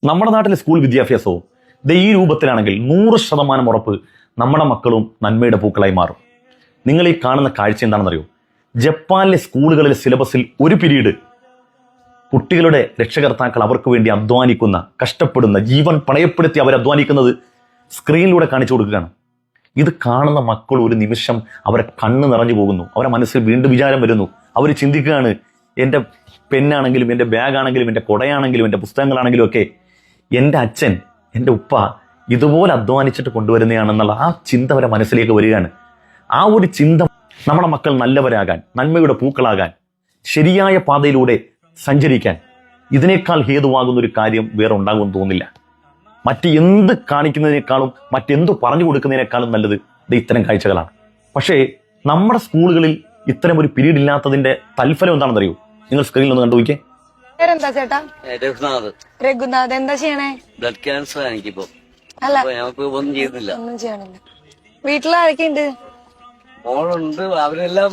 നമ്മുടെ നാട്ടിലെ സ്കൂൾ വിദ്യാഭ്യാസവും ഈ രൂപത്തിലാണെങ്കിൽ 100% ഉറപ്പ് നമ്മുടെ മക്കളും നന്മയുടെ പൂക്കളായി മാറും. നിങ്ങൾ ഈ കാണുന്ന കാഴ്ച എന്താണെന്നറിയോ? ജപ്പാനിലെ സ്കൂളുകളിലെ സിലബസിൽ ഒരു പീരീഡ് കുട്ടികളുടെ രക്ഷകർത്താക്കൾ അവർക്ക് വേണ്ടി അധ്വാനിക്കുന്ന, കഷ്ടപ്പെടുന്ന, ജീവൻ പണയപ്പെടുത്തി അവർ അധ്വാനിക്കുന്നത് സ്ക്രീനിലൂടെ കാണിച്ചു കൊടുക്കുകയാണ്. ഇത് കാണുന്ന മക്കൾ ഒരു നിമിഷം അവരെ കണ്ണ് നിറഞ്ഞു പോകുന്നു. അവരുടെ മനസ്സിൽ വീണ്ടും വിചാരം വരുന്നു. അവർ ചിന്തിക്കുകയാണ്, എൻ്റെ പെന്നാണെങ്കിലും എൻ്റെ ബാഗാണെങ്കിലും എൻ്റെ കുടയാണെങ്കിലും എൻ്റെ പുസ്തകങ്ങളാണെങ്കിലും ഒക്കെ എൻ്റെ അച്ഛൻ, എൻ്റെ ഉപ്പ ഇതുപോലെ അധ്വാനിച്ചിട്ട് കൊണ്ടുവരുന്നതാണെന്നുള്ള ആ ചിന്ത അവരുടെ മനസ്സിലേക്ക് വരികയാണ്. ആ ഒരു ചിന്ത നമ്മുടെ മക്കൾ നല്ലവരാകാൻ, നന്മയുടെ പൂക്കളാകാൻ, ശരിയായ പാതയിലൂടെ സഞ്ചരിക്കാൻ ഇതിനേക്കാൾ ഹേതുവാകുന്ന ഒരു കാര്യം വേറെ ഉണ്ടാകുമെന്ന് തോന്നില്ല. എന്ത് കാണിക്കുന്നതിനേക്കാളും മറ്റെന്ത് പറഞ്ഞു കൊടുക്കുന്നതിനേക്കാളും നല്ലത് ഇത്തരം കാഴ്ചകളാണ്. പക്ഷേ നമ്മുടെ സ്കൂളുകളിൽ ഇത്തരം ഒരു പീരീഡ് ഇല്ലാത്തതിന്റെ തൽഫലം എന്താണെന്നറിയോ? നിങ്ങൾ സ്ക്രീനിൽ ഒന്ന് കണ്ടു നോക്കിയേ. പേരെന്താ ചേട്ടാ? രഘുനാഥ്. എന്താ ചെയ്യണേ? ബ്ലഡ് ക്യാൻസർ എനിക്കിപ്പോ. അല്ല, ഒന്നും ചെയ്യുന്നില്ല. ഒന്നും ചെയ്യണില്ല. വീട്ടിൽ ആരൊക്കെയുണ്ട്? മോളുണ്ട്. അവരെല്ലാം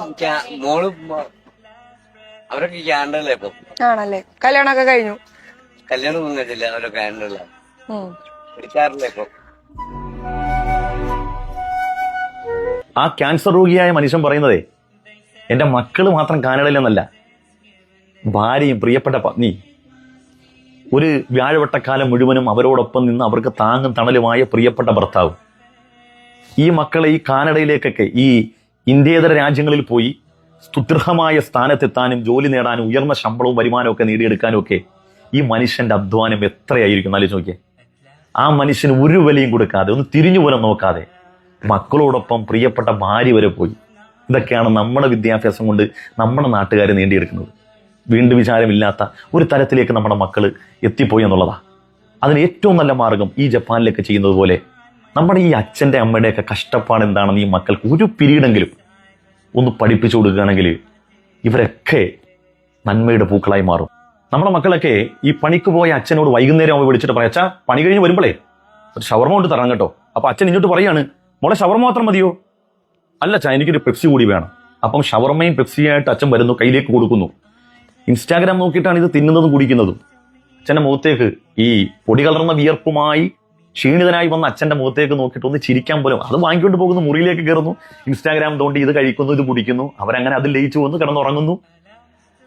അവരൊക്കെ ക്യാൻഡല്ല ഇപ്പൊ. ആണല്ലേ? കല്യാണമൊക്കെ കഴിഞ്ഞു? കല്യാണം ഒന്നും കഴിഞ്ഞില്ല. അവരൊക്കെ ക്യാൻഡല്ല പിടിക്കാറില്ല ഇപ്പൊ. ആ ക്യാൻസർ രോഗിയായ മനുഷ്യൻ പറയുന്നതേ, എൻ്റെ മക്കള് മാത്രം കാനഡയിലെന്നല്ല, ഭാര്യയും പ്രിയപ്പെട്ട പത്നി ഒരു വ്യാഴവട്ടക്കാലം മുഴുവനും അവരോടൊപ്പം നിന്ന് അവർക്ക് താങ്ങും തണലുമായ പ്രിയപ്പെട്ട ഭർത്താവ്. ഈ മക്കളെ ഈ കാനഡയിലേക്കൊക്കെ, ഈ ഇന്ത്യേതര രാജ്യങ്ങളിൽ പോയി സ്തുത്യർഹമായ സ്ഥാനത്തെത്താനും ജോലി നേടാനും ഉയർന്ന ശമ്പളവും വരുമാനവും ഒക്കെ നേടിയെടുക്കാനും ഒക്കെ ഈ മനുഷ്യന്റെ അധ്വാനം എത്രയായിരിക്കും ആലോചിച്ച് നോക്കിയേ. ആ മനുഷ്യന് ഒരു വിലയും കൊടുക്കാതെ, ഒന്ന് തിരിഞ്ഞു പോലും നോക്കാതെ മക്കളോടൊപ്പം പ്രിയപ്പെട്ട ഭാര്യ വരെ പോയി. ഇതൊക്കെയാണ് നമ്മുടെ വിദ്യാഭ്യാസം കൊണ്ട് നമ്മുടെ നാട്ടുകാർ നേടിയെടുക്കുന്നത്. വീണ്ടും വിചാരമില്ലാത്ത ഒരു തലത്തിലേക്ക് നമ്മുടെ മക്കൾ എത്തിപ്പോയി എന്നുള്ളതാണ്. അതിന് ഏറ്റവും നല്ല മാർഗം ഈ ജപ്പാനിലേക്ക് ചെയ്യുന്നത് പോലെ നമ്മുടെ ഈ അച്ഛൻ്റെ അമ്മയുടെയൊക്കെ കഷ്ടപ്പാട് എന്താണെന്ന് ഈ മക്കൾക്ക് ഒരു പീരീഡെങ്കിലും ഒന്ന് പഠിപ്പിച്ചു കൊടുക്കുകയാണെങ്കിൽ ഇവരൊക്കെ നന്മയുടെ പൂക്കളായി മാറും. നമ്മുടെ മക്കളൊക്കെ ഈ പണിക്ക് പോയ അച്ഛനോട് വൈകുന്നേരം അവ വിളിച്ചിട്ട് പറയാം, അച്ഛാ പണി കഴിഞ്ഞ് വരുമ്പോഴേ ഒരു ഷവർമ കൊണ്ട് തരാം കേട്ടോ. അപ്പൊ അച്ഛൻ ഇങ്ങോട്ട് പറയാണ്, മോളെ ഷവർമ മാത്രം മതിയോ? അല്ല അച്ഛാ, എനിക്കൊരു പെപ്സി കൂടി വേണം. അപ്പം ഷവർമയും പെപ്സിയായിട്ട് അച്ഛൻ വരുന്നു, കയ്യിലേക്ക് കൊടുക്കുന്നു. ഇൻസ്റ്റാഗ്രാം നോക്കിയിട്ടാണ് ഇത് തിന്നുന്നതും കുടിക്കുന്നതും. അച്ഛൻ്റെ മുഖത്തേക്ക് ഈ പൊടി കലർന്ന വിയർപ്പുമായി ക്ഷീണിതനായി വന്ന അച്ഛൻ്റെ മുഖത്തേക്ക് നോക്കിയിട്ട് ഒന്ന് ചിരിക്കാൻ പോലും, അത് വാങ്ങിക്കൊണ്ട് പോകുന്നു, മുറിയിലേക്ക് കയറുന്നു, ഇൻസ്റ്റാഗ്രാം തോണ്ടി ഇത് കഴിക്കുന്നു, ഇത് കുടിക്കുന്നു, അവരങ്ങനെ അതിൽ ലയിച്ചു വന്ന് കിടന്നുറങ്ങുന്നു.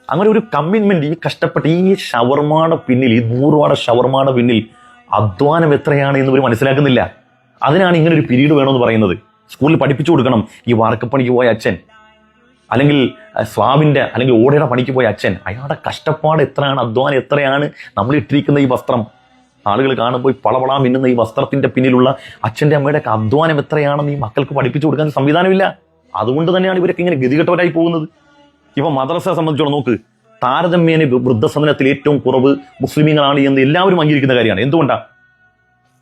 അങ്ങനെ ഒരു കമ്മിറ്റ്മെന്റ് ഈ കഷ്ടപ്പെട്ട് ഈ ഷവർമാടെ പിന്നിൽ, ഈ 100 വാട ഷവർമാടെ പിന്നിൽ അധ്വാനം എത്രയാണ് എന്ന് ഇവർ മനസ്സിലാക്കുന്നില്ല. അതിനാണ് ഇങ്ങനെ ഒരു പീരീഡ് വേണമെന്ന് പറയുന്നത്. സ്കൂളിൽ പഠിപ്പിച്ചു കൊടുക്കണം, ഈ വാർക്കപ്പണിക്ക് പോയ അച്ഛൻ, അല്ലെങ്കിൽ സ്വാമിന്റെ അല്ലെങ്കിൽ ഓടയുടെ പണിക്ക് പോയ അച്ഛൻ, അയാളുടെ കഷ്ടപ്പാട് എത്രയാണ്, അധ്വാനം എത്രയാണ്. നമ്മൾ ഇട്ടിരിക്കുന്ന ഈ വസ്ത്രം ആളുകൾ കാണുമ്പോൾ പളപളാ മിന്നുന്ന ഈ വസ്ത്രത്തിന്റെ പിന്നിലുള്ള അച്ഛൻ്റെ അമ്മയുടെ ഒക്കെ അധ്വാനം എത്രയാണെന്ന് ഈ മക്കൾക്ക് പഠിപ്പിച്ചു കൊടുക്കാൻ സംവിധാനമില്ല. അതുകൊണ്ട് തന്നെയാണ് ഇവരൊക്കെ ഇങ്ങനെ ഗതികെട്ടവരായി പോകുന്നത്. ഇപ്പൊ മദ്രസയെ സംബന്ധിച്ചോളം നോക്ക്, താരതമ്യേന വൃദ്ധസദനത്തിൽ ഏറ്റവും കുറവ് മുസ്ലിമീങ്ങളാണ് എന്ന് എല്ലാവരും അംഗീകരിക്കുന്ന കാര്യമാണ്. എന്തുകൊണ്ടാണ്?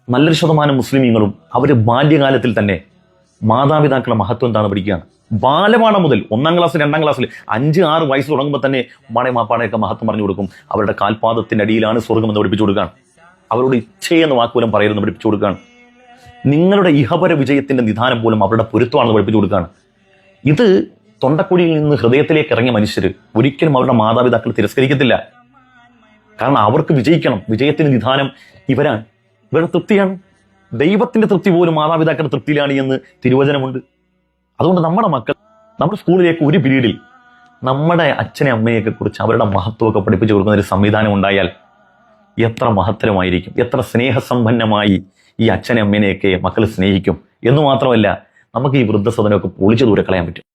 നല്ലൊരു ശതമാനം മുസ്ലിമീങ്ങളും അവർ ബാല്യകാലത്തിൽ തന്നെ മാതാപിതാക്കളുടെ മഹത്വം എന്താണ് പഠിക്കുകയാണ്. ബാലപാഠം മുതൽ 1ാം ക്ലാസ് 2ാം ക്ലാസ്സിൽ 5-6 വയസ്സ് തുടങ്ങുമ്പോൾ തന്നെ ഉമ്മാടെ മാപ്പാടെയൊക്കെ മഹത്വം പറഞ്ഞു കൊടുക്കും. അവരുടെ കാൽപാദത്തിന്റെ അടിയിലാണ് സ്വർഗം എന്ന് പഠിപ്പിച്ചു കൊടുക്കുകയാണ്. അവരോട് ഇച്ഛയെന്ന് വാക്കുപോലും പറയരുതെന്ന് പഠിപ്പിച്ചു കൊടുക്കുകയാണ്. നിങ്ങളുടെ ഇഹപര വിജയത്തിന്റെ നിധാനം പോലും അവരുടെ പൊരുത്തമാണെന്ന് പഠിപ്പിച്ചു കൊടുക്കുകയാണ്. ഇത് തൊണ്ടക്കുഴിയിൽ നിന്ന് ഹൃദയത്തിലേക്ക് ഇറങ്ങിയ മനുഷ്യർ ഒരിക്കലും അവരുടെ മാതാപിതാക്കൾ തിരസ്കരിക്കത്തില്ല. കാരണം അവർക്ക് വിജയിക്കണം. വിജയത്തിന് നിധാനം ഇവരാണ്, ഇവരുടെ തൃപ്തിയാണ്. ദൈവത്തിന്റെ തൃപ്തി പോലും മാതാപിതാക്കളുടെ തൃപ്തിയിലാണ് എന്ന് തിരുവചനമുണ്ട്. അതുകൊണ്ട് നമ്മുടെ മക്കൾ നമ്മുടെ സ്കൂളിലേക്ക് ഒരു പീരീഡിൽ നമ്മുടെ അച്ഛനെ അമ്മയെയൊക്കെ കുറിച്ച് അവരുടെ മഹത്വമൊക്കെ പഠിപ്പിച്ചു കൊടുക്കുന്ന ഒരു സംവിധാനം ഉണ്ടായാൽ എത്ര മഹത്തരമായിരിക്കും, എത്ര സ്നേഹസമ്പന്നമായി ഈ അച്ഛനെ അമ്മേനെയൊക്കെ മക്കൾ സ്നേഹിക്കും എന്ന് മാത്രമല്ല, നമുക്ക് ഈ വൃദ്ധസദനമൊക്കെ പൊളിച്ചു ദൂരെ കളയാൻ പറ്റും.